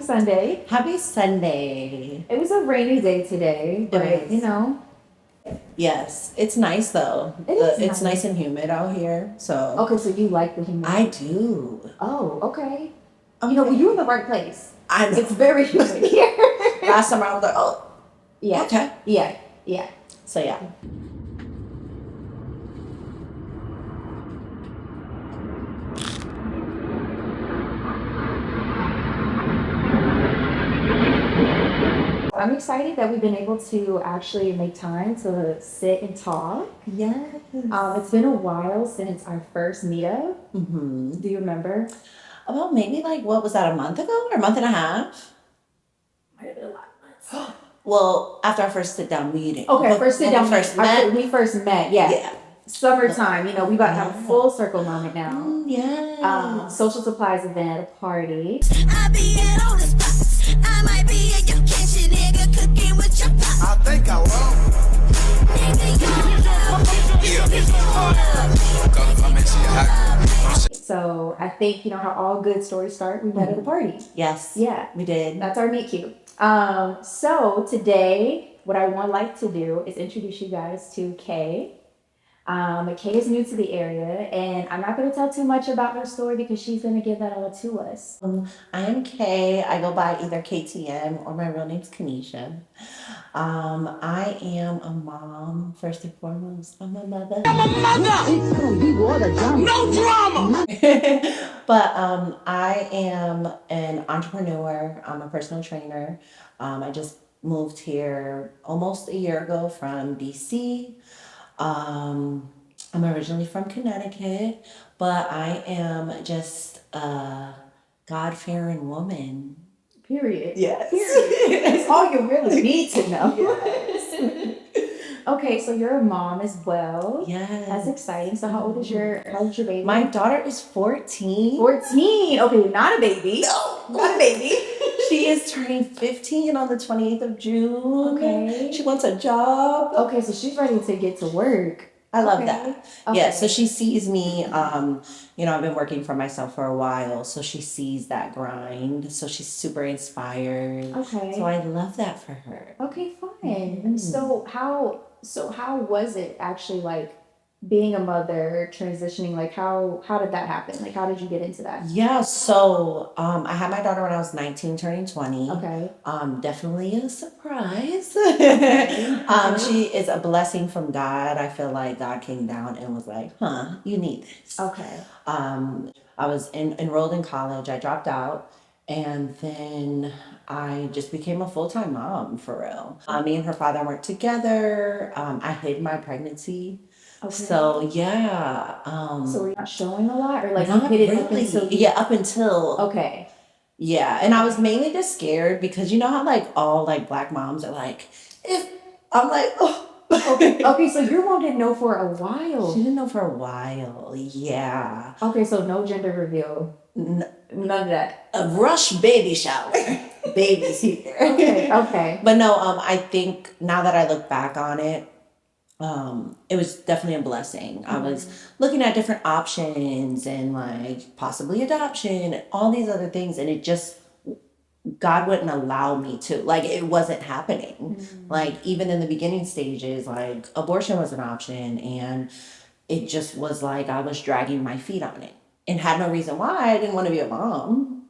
Sunday. Happy Sunday. It was a rainy day today, but you know. Yes, it's nice though. It's nice and humid out here. So okay, so you like the humidity? I do. Oh, okay. You know, well, you're in the right place. I know. It's very humid here. Last summer I was like, oh, yeah, okay, yeah. So yeah. I'm excited that we've been able to actually make time to sit and talk. Yes. It's been a while since our first meetup. Mm-hmm. Do you remember? About maybe like, what was that, a month ago or a month and a half? Might have been a lot of months. Well, after our first sit down meeting. Okay, first sit down. We first met. Yeah. Yeah. Summertime. You know, we about to have a full circle moment now. Yeah. Social supplies event at a party. I be at all the spots. I might be in your kitchen, nigga, cooking with your pops. I think I will. So I think you know how all good stories start. We met at a party. Yes. Yeah, we did. That's our meet cute. So today, what I would like to do is introduce you guys to Kay. Kay is new to the area, and I'm not going to tell too much about her story because she's going to give that all to us. I am Kay. I go by either KTM or my real name's Kanisha. I am a mom, first and foremost. I'm a mother. I'm a mother! No drama! But I am an entrepreneur. I'm a personal trainer. I just moved here almost a year ago from DC. I'm originally from Connecticut, but I am just a God-fearing woman. Period. Yes. Period. That's all you really need to know. Yes. Okay, so you're a mom as well. Yes. That's exciting. So how old is your baby? My daughter is 14. 14. Okay, not a baby. No. Not a baby. She is turning 15 on the 28th of June. Okay. She wants a job. Okay, so she's ready to get to work. I love that. Okay. Yeah, so she sees me, you know, I've been working for myself for a while, so she sees that grind. So she's super inspired. Okay. So I love that for her. Okay, fine. Mm-hmm. So how was it actually like being a mother, transitioning? Like how did that happen? Like how did you get into that? Yeah, so I had my daughter when I was 19, turning 20. Okay. Definitely a surprise. She is a blessing from God. I feel like God came down and was like, you need this. Okay. I was enrolled in college. I dropped out. And then I just became a full-time mom, for real. Me and her father weren't together. I hid my pregnancy. Okay. So yeah. So were you not showing a lot, or like not you hid it really. up until? Up until. Okay. Yeah, and I was mainly just scared because you know how like all like Black moms are like, if I'm like, oh. Okay, so your mom didn't know for a while. She didn't know for a while. Yeah. Okay, so no gender reveal. None of that. A rush baby shower. Baby's here. Okay. But no, I think now that I look back on it, it was definitely a blessing. I was looking at different options and like possibly adoption and all these other things, and it just God wouldn't allow me to. Like it wasn't happening. Like even in the beginning stages, like abortion was an option, and it just was like I was dragging my feet on it and had no reason why. I didn't want to be a mom.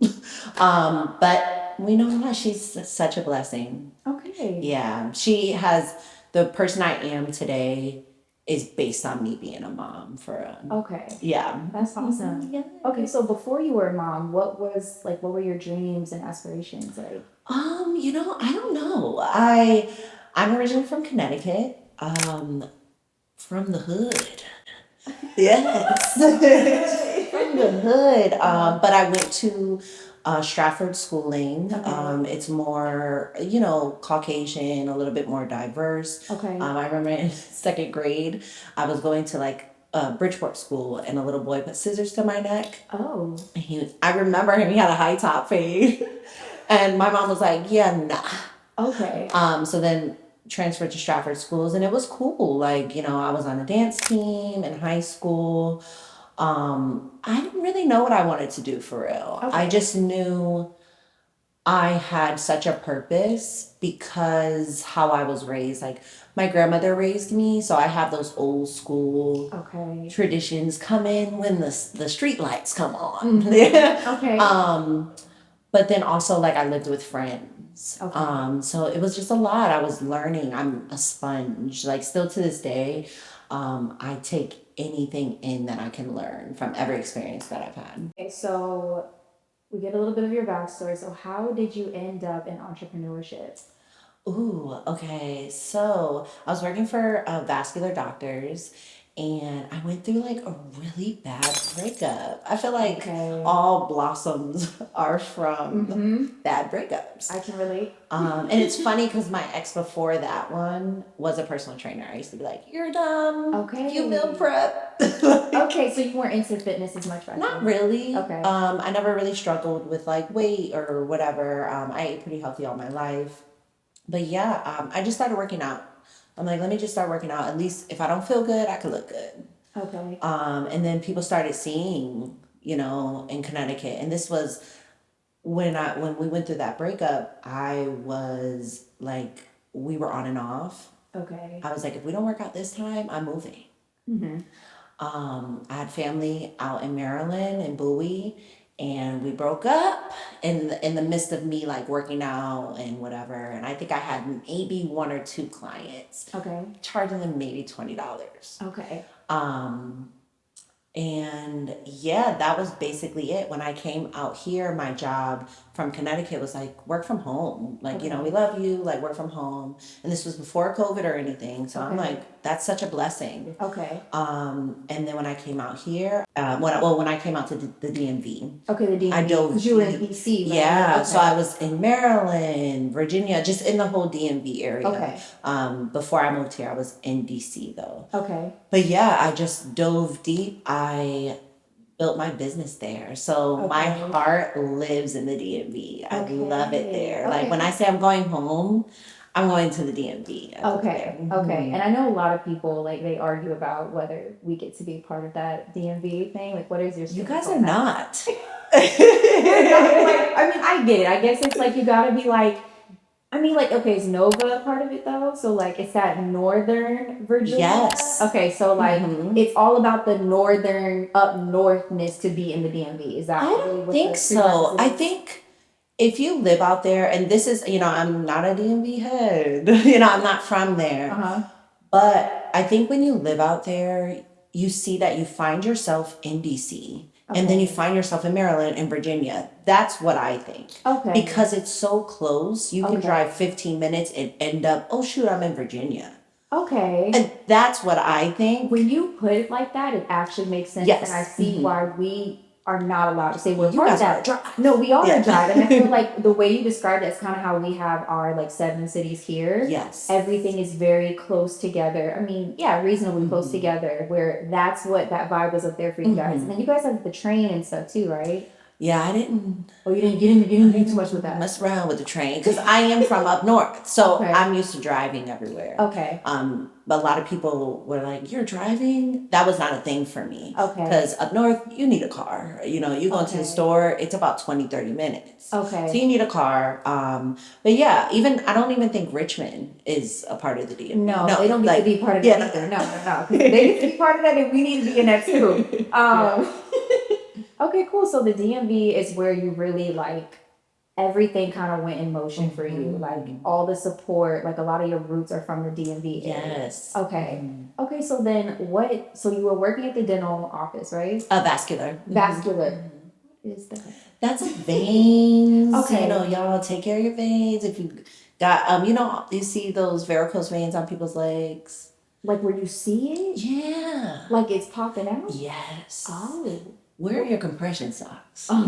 But we know what, she's such a blessing. Okay. Yeah, she has. The person I am today is based on me being a mom Okay. Yeah. That's awesome. Yeah. Okay, so before you were a mom, what were your dreams and aspirations like? You know, I don't know. I'm originally from Connecticut. From the hood. Yes. From the hood. But I went to Stratford schooling. Okay. It's more, you know, Caucasian, a little bit more diverse. Okay. I remember in second grade, I was going to like Bridgeport school, and a little boy put scissors to my neck. Oh. I remember him. He had a high top fade, and my mom was like, "Yeah, nah." Okay. So then transferred to Stratford schools, and it was cool. Like, you know, I was on a dance team in high school. I didn't really know what I wanted to do for real. Okay. I just knew I had such a purpose because how I was raised. Like my grandmother raised me, so I have those old school Okay. traditions come in when the street lights come on. Okay. But then also like I lived with friends. Okay. So it was just a lot. I was learning. I'm a sponge. Like still to this day, I take anything in that I can learn from every experience that I've had. Okay, so we get a little bit of your backstory. So how did you end up in entrepreneurship? Ooh, okay. So I was working for vascular doctors and I went through like a really bad breakup. I feel like Okay. all blossoms are from bad breakups. I can relate. And it's funny because my ex before that one was a personal trainer. I used to be like, "You're dumb. Okay. You meal prep." Okay, so you weren't into fitness as much back Not then. really. Okay. I never really struggled with like weight or whatever. I ate pretty healthy all my life. But yeah, I just started working out. I'm like, let me just start working out. At least if I don't feel good, I could look good. Okay. And then people started seeing, in Connecticut. And this was when we went through that breakup, I was like, we were on and off. Okay. I was like, if we don't work out this time, I'm moving. I had family out in Maryland and Bowie, and we broke up in the midst of me like working out and whatever. And I think I had maybe one or two clients, Okay. charging them maybe $20. Okay. And yeah, that was basically it. When I came out here, my job from Connecticut was like work from home. Like, we love you, like work from home. And this was before COVID or anything. So I'm Okay. like, that's such a blessing. Okay. And then when I came out here, when I came out to the DMV, Okay, the DMV. I dove Because you were in deep. DC, right? Yeah, Okay. so I was in Maryland, Virginia, just in the whole DMV area. Okay. Before I moved here, I was in DC though. Okay. But yeah, I just dove deep. I built my business there. So my Okay. heart lives in the DMV. I Okay. love it there. Like Okay. when I say I'm going home, I'm going to the DMV. I live Okay. there. Okay. And I know a lot of people like they argue about whether we get to be part of that DMV thing. Like, what is your? You stance guys on are that? not. Like, I mean, I get it. I guess it's like you gotta be like. I mean, like, okay, is Nova a part of it though? So like, it's that Northern Virginia. Yes. Okay, so like, Mhm. it's all about the northern up northness to be in the DMV. Is that? I really don't what think the so. prerequisite I is? think if you live out there, and this is, I'm not a DMV head, I'm not from there. Uh-huh. But I think when you live out there, you see that you find yourself in DC. And then Okay. you find yourself in Maryland and Virginia. That's what I think. Okay. Because it's so close, you can Okay. drive 15 minutes and end up, oh shoot, I'm in Virginia. Okay. And that's what I think. When you put it like that, it actually makes sense, Yes. and I see why we are not allowed to say we're You part of guys are that. drive. No, we are Yeah. a drive, and I feel like the way you described it is kind of how we have our like 7 cities here. Yes. Everything is very close together. I mean, yeah, reasonably close together. Where that's what that vibe was up there for you guys, and then you guys have the train and stuff too, right? Yeah, I didn't Oh, you didn't do too much with that. mess around with the train because I am from up north. So Okay. I'm used to driving everywhere. Okay. But a lot of people were like, "You're driving?" That was not a thing for me. Okay. Because up north, you need a car. You go into Okay. the store, it's about 20, 30 minutes. Okay. So you need a car. But yeah, I don't even think Richmond is a part of the DMV. No, they don't get like, to be part of yeah, that either. No. 'Cause if they get to be part of that, then we need to be in that too. Okay, cool. So the DMV is where you really like everything kind of went in motion for you. Like all the support, like a lot of your roots are from the DMV area. Yes. Okay. Okay, so then so you were working at the dental office, right? Vascular. Vascular. What is that? That's veins. Okay. Y'all take care of your veins. If you got, you see those varicose veins on people's legs. Like where you see it? Yeah. Like it's popping out? Yes. Oh. Wear your compression socks. Oh.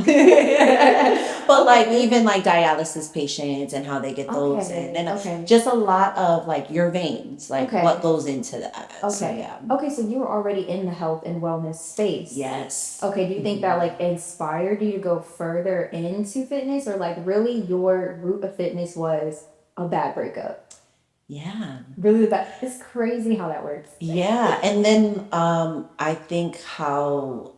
But like even like dialysis patients and how they get those Okay, in. And okay. just a lot of like your veins, like Okay. what goes into that. Okay. So, yeah. Okay, so you were already in the health and wellness space. Yes. Okay, do you think that like inspired you to go further into fitness, or like really your root of fitness was a bad breakup? Yeah. Really bad. It's crazy how that works. Yeah. And then I think how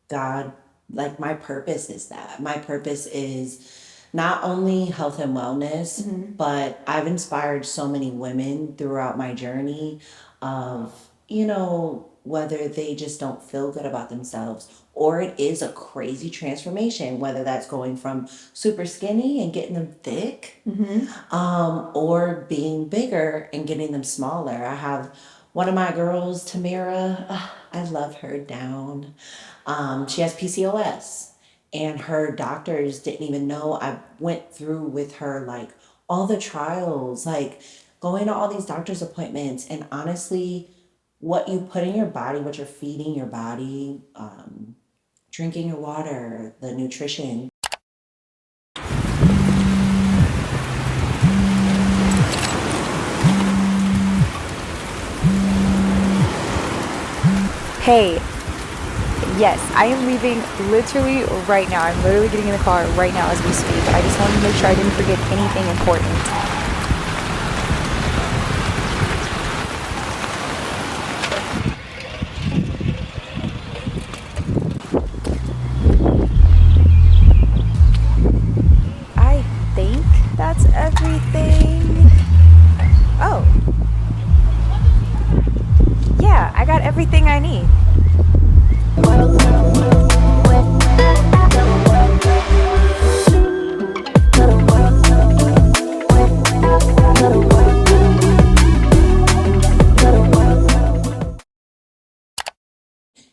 God, like my purpose is that. My purpose is not only health and wellness, but I've inspired so many women throughout my journey of, whether they just don't feel good about themselves or it is a crazy transformation, whether that's going from super skinny and getting them thick, or being bigger and getting them smaller. I have one of my girls, Tamara, I love her down. She has PCOS, and her doctors didn't even know. I went through with her like all the trials, like going to all these doctor's appointments, and honestly, what you put in your body, what you're feeding your body, drinking your water, the nutrition. Hey, yes, I am leaving literally right now. I'm literally getting in the car right now as we speak. I just wanted to make sure I didn't forget anything important. I think that's everything. Oh. Yeah, I got everything I need.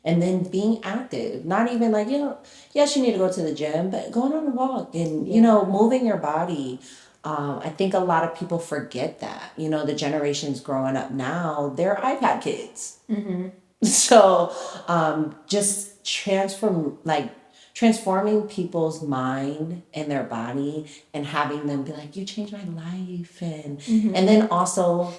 And then being active, not even like, yes, you need to go to the gym, but going on a walk and, moving your body. I think a lot of people forget that, the generations growing up now, they're iPad kids. So just transforming people's mind and their body and having them be like, you changed my life. And then also,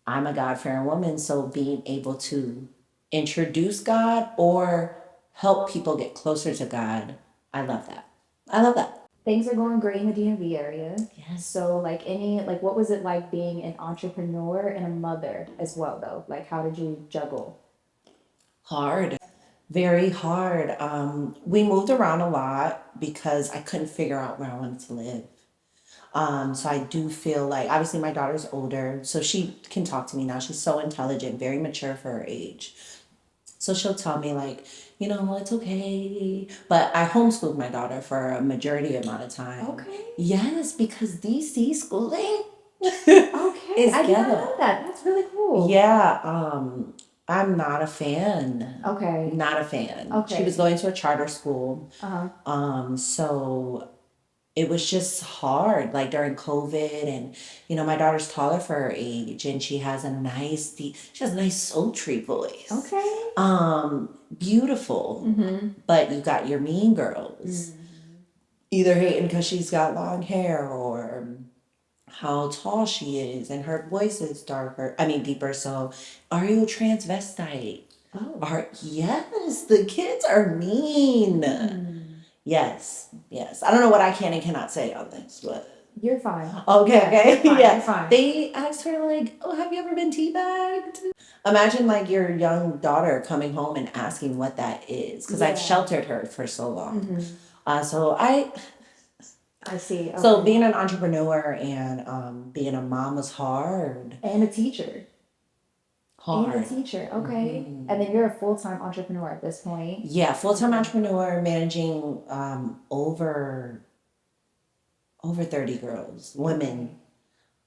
I'm a God-fearing woman, so being able to introduce God or help people get closer to God, I love that. I love that. Things are going great in the DMV area. Yes. So what was it like being an entrepreneur and a mother as well though? Like how did you juggle? Hard. Very hard. We moved around a lot because I couldn't figure out where I wanted to live. So I do feel like, obviously my daughter's older, so she can talk to me now. She's so intelligent, very mature for her age. So she'll tell me like, it's okay. But I homeschooled my daughter for a majority amount of time. Okay. Yes, because DC schooling Okay. is I did not ghetto. know that. That's really cool. Yeah, I'm not a fan. Okay. Not a fan. Okay. She was going to a charter school. Uh-huh. So it was just hard, like during COVID, and my daughter's taller for her age, and she has a nice sultry voice. Okay. Beautiful. But you got your mean girls, either hating because she's got long hair or how tall she is, and her voice is deeper. So, are you a transvestite? Oh. Yes, the kids are mean. Yes. I don't know what I can and cannot say on this, but You're fine. okay. You're fine. Yeah. You're fine. They asked her like, "Oh, have you ever been teabagged?" Imagine like your young daughter coming home and asking what that is, because I've sheltered her for so long. So I see. Okay. So being an entrepreneur and being a mom was hard. And a teacher. Hard. And a teacher. Okay. And then you're a full-time entrepreneur at this point. Yeah, full-time entrepreneur managing over 30 girls, women,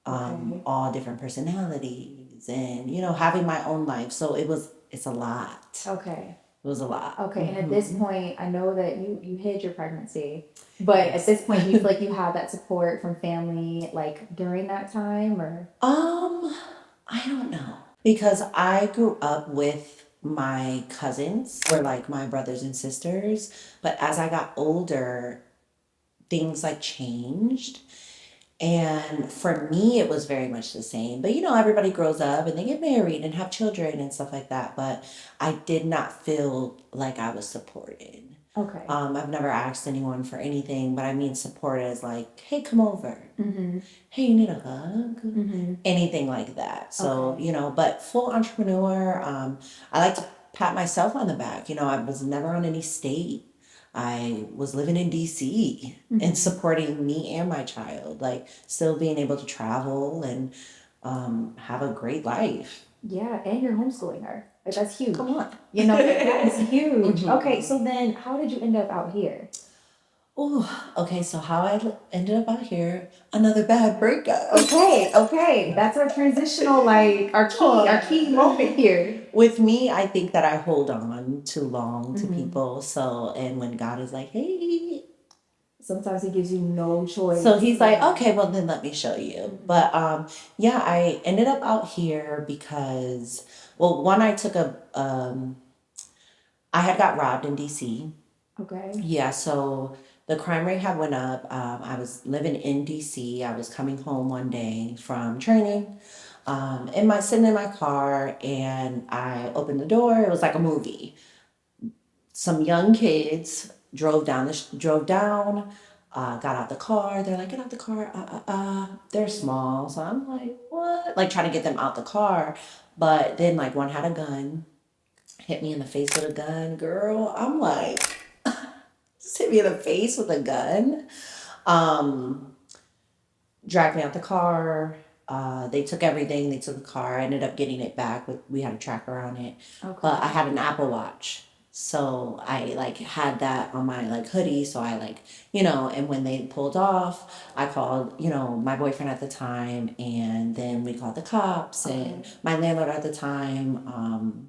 all different personalities, and having my own life. So it's a lot. Okay. It was a lot. Okay. And at this point, I know that you hid your pregnancy, but at this point, you feel like you have that support from family, like during that time, or? I don't know. Because I grew up with my cousins, or like my brothers and sisters, but as I got older, things like changed. And for me, it was very much the same. But everybody grows up and they get married and have children and stuff like that. But I did not feel like I was supported. Okay. I've never asked anyone for anything, but I mean support as like, hey, come over. Hey, you need a hug? Anything like that. So, but full entrepreneur, I like to pat myself on the back. I was never on any state. I was living in DC and supporting me and my child, like still being able to travel and have a great life. Yeah, and you're homeschooling her. Like, that's huge. Come on. You know, like, that is huge. Okay, so then how did you end up out here? Oh, okay. So how ended up out here? Another bad breakup. Okay. That's our transitional, like our key moment here. With me, I think that I hold on too long to people. So, and when God is like, hey, Sometimes he gives you no choice. so he's like, okay, well then let me show you. But yeah, I ended up out here because, well, one, I had got robbed in DC. Okay. Yeah, so the crime rate had went up. I was living in DC. I was coming home one day from training, sitting in my car, and I opened the door. It was like a movie. Some young kids drove down, got out the car. They're like, get out the car. They're small, so I'm like, what? Like trying to get them out the car, but then like one had a gun, hit me in the face with a gun. Girl, I'm like, just hit me in the face with a gun. Dragged me out the car. They took everything. They took the car. I ended up getting it back. We had a tracker on it. Okay. But I had an Apple Watch. So I like had that on my like hoodie. So I like, and when they pulled off, I called, my boyfriend at the time, and then we called the cops. And my landlord at the time,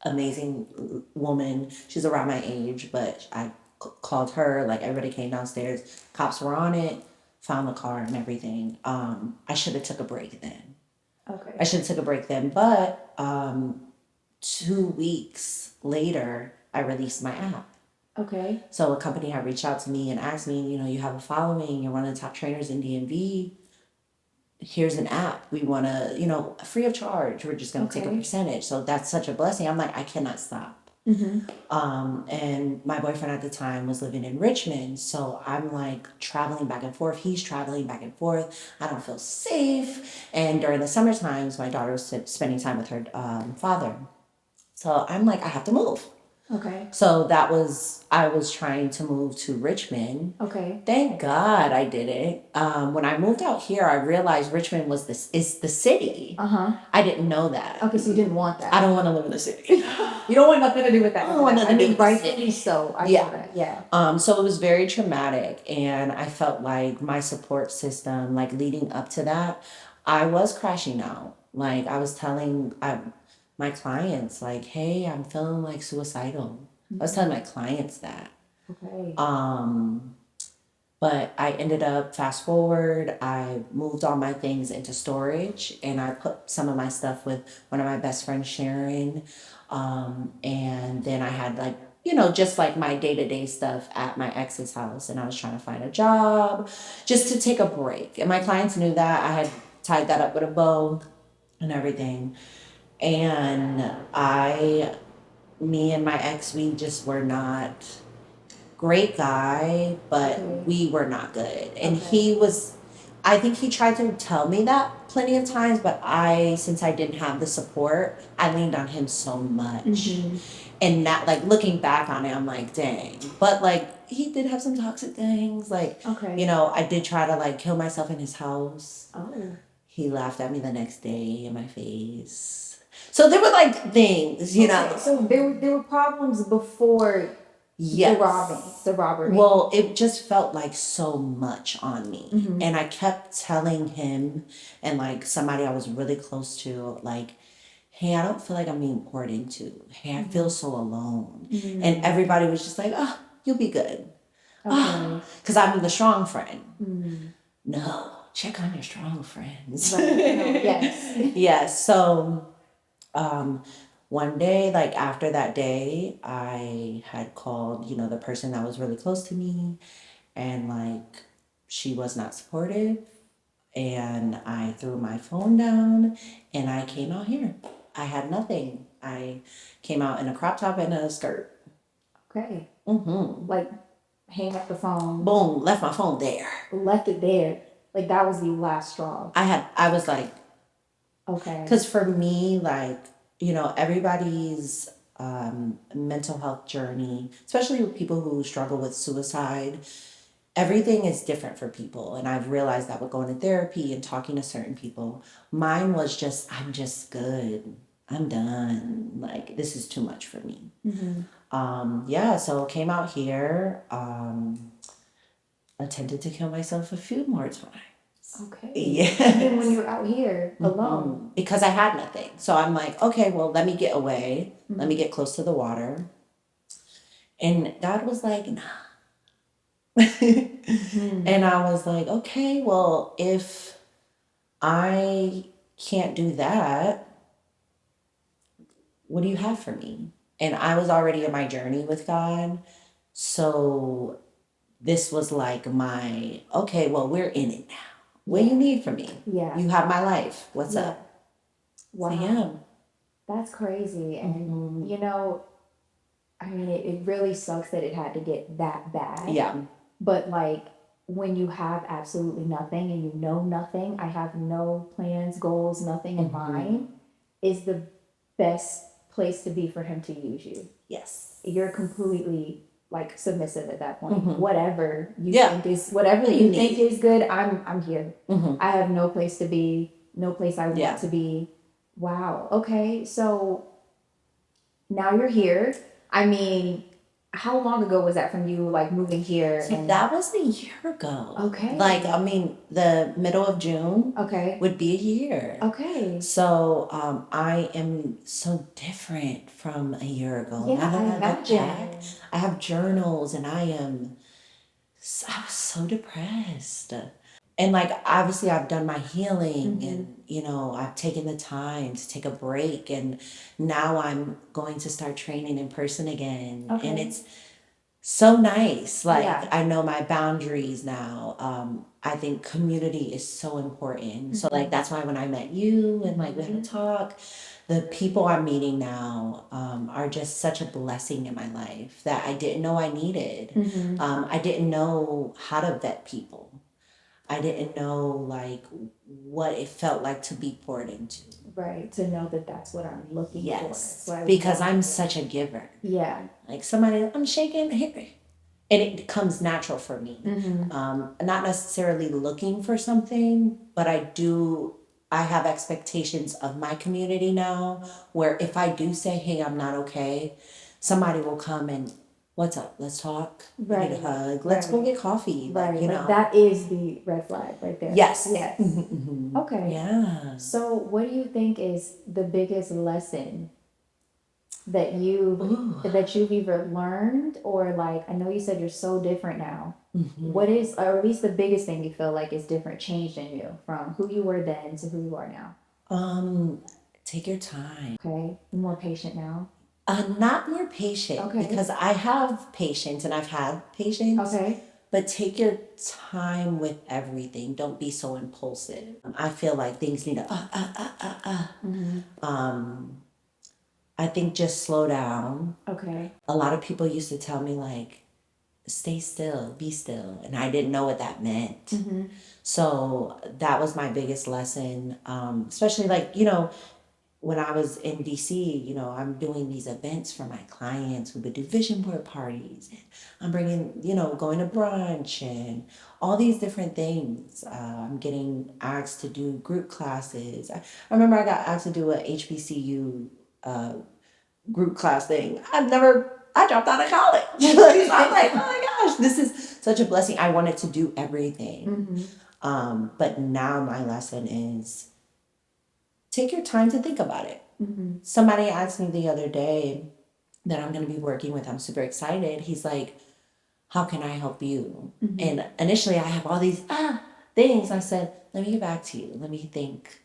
amazing woman. She's around my age, but I called her. Like everybody came downstairs. Cops were on it. Found the car and everything. I should have took a break then. Okay. I should have took a break then. But 2 weeks later, I released my app. Okay. So a company had reached out to me and asked me, you have a following. You're one of the top trainers in DMV. Here's an app. We want to, free of charge. We're just going to take a percentage. So that's such a blessing. I'm like, I cannot stop. And my boyfriend at the time was living in Richmond. So I'm like traveling back and forth. He's traveling back and forth. I don't feel safe. And during the summer times, my daughter was spending time with her father. So I'm like, I have to move. Okay. So I was trying to move to Richmond. Okay. Thank God I did it. When I moved out here, I realized Richmond is the city. I didn't know that. Okay, so you didn't want that. I don't want to live in the city. You don't want nothing to do with that. I don't want nothing to do with rightfully so. I know that. Yeah. So it was very traumatic, and I felt like my support system, like leading up to that, I was crashing out. Like I was telling my clients, like, hey, I'm feeling like suicidal. I was telling my clients that. Okay. But I ended up, fast forward, I moved all my things into storage, and I put some of my stuff with one of my best friends, Sharon. And then I had like, just like my day-to-day stuff at my ex's house, and I was trying to find a job just to take a break. And my clients knew that. I had tied that up with a bow and everything. And me and my ex, we just were not great guy, but we were not good. And I think he tried to tell me that plenty of times, but since I didn't have the support, I leaned on him so much. And not like looking back on it, I'm like, dang. But like he did have some toxic things. Like, I did try to like kill myself in his house. Oh. He laughed at me the next day in my face. So there were like things, So there were problems before the robbery. Well, it just felt like so much on me. And I kept telling him and like somebody I was really close to, like, hey, I don't feel like I'm being poured into. Hey, I feel so alone. And everybody was just like, oh, you'll be good. Because I'm the strong friend. No, check on your strong friends. Yes. Yes. So one day, like after that day, I had called, the person that was really close to me, and like she was not supportive, and I threw my phone down and I came out here. I had nothing. I came out in a crop top and a skirt. Okay. Like hang up the phone. Boom, left my phone there. Left it there. Like that was the last straw. I was like, okay. because for me, like, everybody's mental health journey, especially with people who struggle with suicide. Everything is different for people. And I've realized that with going to therapy and talking to certain people. Mine was just, I'm just good. I'm done. Like, this is too much for me. Yeah, so came out here, attempted to kill myself a few more times. Okay. Yes. Even when you're out here alone. Because I had nothing. So I'm like, okay, well, let me get away. Let me get close to the water. And God was like, nah. And I was like, okay, well, if I can't do that, what do you have for me? And I was already in my journey with God. So this was like my, okay, well, we're in it now. What do you need from me? Yeah. You have my life. What's Yeah. up? Wow. So, yeah. That's crazy. And, you know, I mean, it really sucks that it had to get that bad. Yeah. But, like, when you have absolutely nothing and you know nothing, I have no plans, goals, nothing in mind, is the best place to be for him to use you. Yes. You're completely, like, submissive at that point. Whatever you Yeah. think is, whatever you think is good, I'm here. Mm-hmm. I have no place to be, no place I want Yeah. to be. Wow. Okay. So now you're here. I mean, how long ago was that from you, like, moving here? So and that was a year ago. Okay. Like, I mean, the middle of June Okay. would be a year. Okay. So I am so different from a year ago. Yeah, Now that I look imagine. back, I have journals and I was so depressed. And like, obviously I've done my healing and, you know, I've taken the time to take a break and now I'm going to start training in person again. Okay. And it's so nice. Like, Yeah. I know my boundaries now. I think community is so important. So like, that's why when I met you and like we had a talk, the people I'm meeting now are just such a blessing in my life that I didn't know I needed. I didn't know how to vet people. I didn't know like what it felt like to be poured into. Right. To know that that's what I'm looking for. Yes, That's what I because want. I'm such a giver. Yeah. Like somebody, I'm shaking here, and it comes natural for me. Not necessarily looking for something, but I have expectations of my community now, where if I do say, hey, I'm not okay, somebody will come and, what's up? Let's talk. We need a Right. hug. Let's go get coffee. Right. Like, you Like, know. that is the red flag right there. Yes. Yes. Okay. Yeah. So what do you think is the biggest lesson that you've either learned or, like, I know you said you're so different now. What is, or at least the biggest thing you feel like is different, changed in you from who you were then to who you are now? Take your time. Okay. You're more patient now. Not more patient, Okay. because I have patience and I've had patience. Okay. But take your time with everything. Don't be so impulsive. I feel like things need to I think just slow down. Okay. A lot of people used to tell me like, stay still, be still. And I didn't know what that meant. So that was my biggest lesson. Especially like, you know, when I was in DC, you know, I'm doing these events for my clients. We would do vision board parties. And I'm bringing, you know, going to brunch and all these different things. I'm getting asked to do group classes. I remember I got asked to do a HBCU group class thing. I dropped out of college. So I'm like, oh my gosh, this is such a blessing. I wanted to do everything. But now my lesson is take your time to think about it. Somebody asked me the other day that I'm going to be working with, I'm super excited. He's like, how can I help you? And initially I have all these things. I said, let me get back to you. Let me think.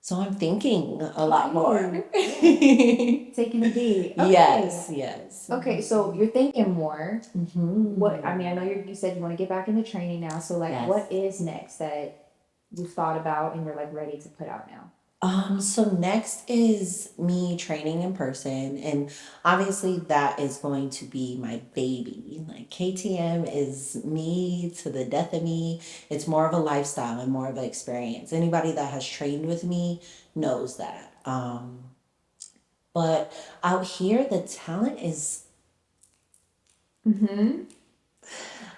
So I'm thinking a lot more. Taking a beat. Okay. Yes. Okay, so you're thinking more. What, I mean, I know you said you want to get back into training now. So, like, Yes. what is next that you've thought about and you're, like, ready to put out now? So next is me training in person, and obviously that is going to be my baby. Like, KTM is me to the death of me. It's more of a lifestyle and more of an experience. Anybody that has trained with me knows that. But out here, the talent is. Mm-hmm.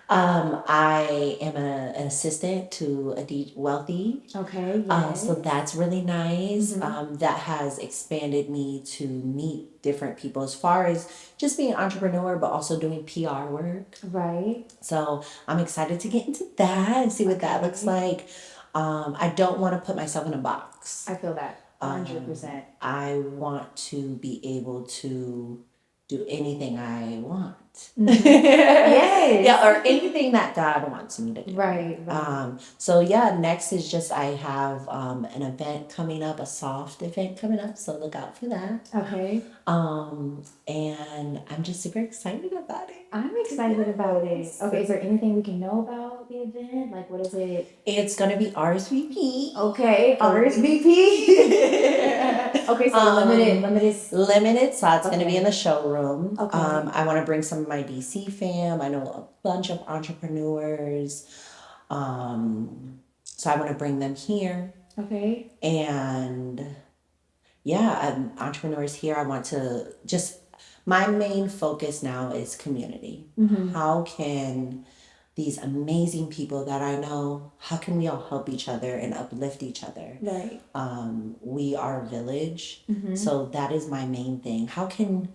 I am an assistant to a wealthy. Okay, yes. So that's really nice. Mhm. That has expanded me to meet different people as far as just being an entrepreneur, but also doing PR work. Right. So I'm excited to get into that and see what that looks Okay. like. I don't want to put myself in a box. I feel that 100%. I want to be able to do anything I want. Yes. Yeah, or anything that God wants me to do. Right, right. So yeah, next is just I have an event coming up, a soft event coming up, so look out for that. Okay. And I'm just super excited about it. I'm excited about it. Okay, is there anything we can know about the event? Like, what is it? It's gonna be RSVP. Okay, RSVP. Okay, so Limited, so it's gonna be Okay. in the showroom. Okay. I want to bring some of my DC fam. I know a bunch of entrepreneurs. So I want to bring them here. Okay. And yeah, entrepreneurs here. I want to just, my main focus now is community. Mm-hmm. How can these amazing people that I know, how can we all help each other and uplift each other? Right. We are a village, Mm-hmm. so that is my main thing. How can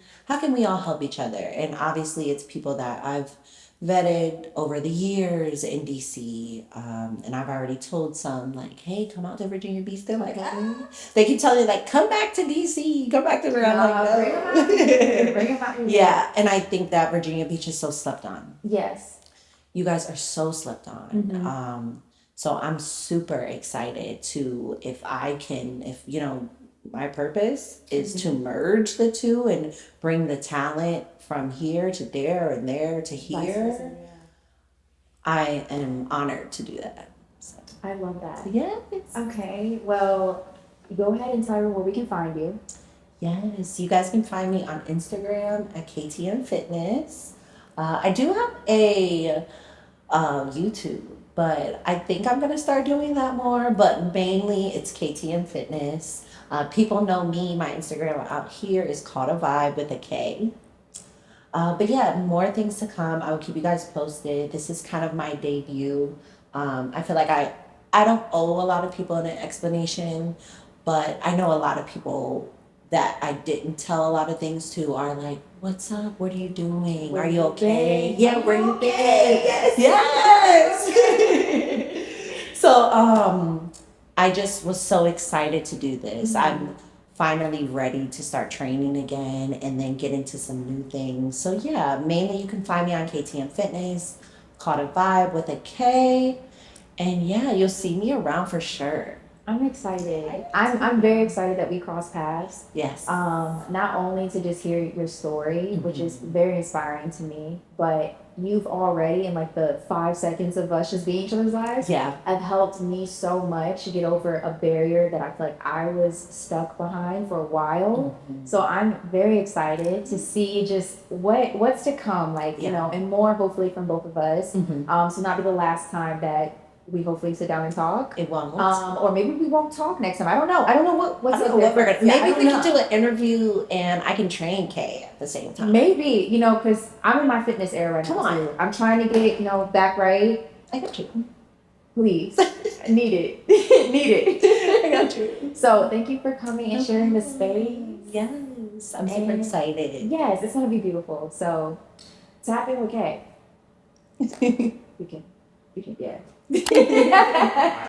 we all help each other? And obviously, it's people that I've vetted over the years in DC, and I've already told some like, "Hey, come out to Virginia Beach." They're like, "Ah." They keep telling me like, "Come back to DC, come back to where I'm like, no. Bring them out here. Bring them out here. Yeah, and I think that Virginia Beach is so slept on. Yes. You guys are so slept on. So I'm super excited to, if my purpose is to merge the two and bring the talent from here to there and there to here. I am honored to do that. So, I love that. yes. Okay, well, go ahead and tell her where we can find you. Yes, you guys can find me on Instagram at KTM Fitness. I do have a YouTube, but I think I'm gonna start doing that more. But mainly, it's KTM Fitness. People know me. My Instagram out here is called a vibe with a K. But yeah, more things to come. I will keep you guys posted. This is kind of my debut. I feel like I don't owe a lot of people an explanation, but I know a lot of people that I didn't tell a lot of things to are like, "What's up? What are you doing? Are you okay? Yeah, were you okay? Yes." So I just was so excited to do this. I'm finally ready to start training again and then get into some new things. So yeah, mainly you can find me on KTM Fitness, called a vibe with a K. And yeah, you'll see me around for sure. I'm excited. I'm very excited that we crossed paths. Yes. Not only to just hear your story, which is very inspiring to me, but you've already, in like the 5 seconds of us just being each other's lives, Yeah. have helped me so much to get over a barrier that I feel like I was stuck behind for a while. So I'm very excited to see just what's to come, like, you know, and more hopefully from both of us. So not be the last time that we hopefully sit down and talk. It won't. Or maybe we won't talk next time. I don't know. I don't know what's I don't up know what we're there. gonna. Maybe we can do an interview and I can train Kay at the same time. Maybe, you know, because I'm in my fitness era right Come now on. too. I'm trying to get, you know, back right. I got you. Please. Need it. Need it. I got you. So thank you for coming and sharing the space. Yes, I'm super And- excited. Yes, it's gonna be beautiful. So tap in with Kay. We can, yeah.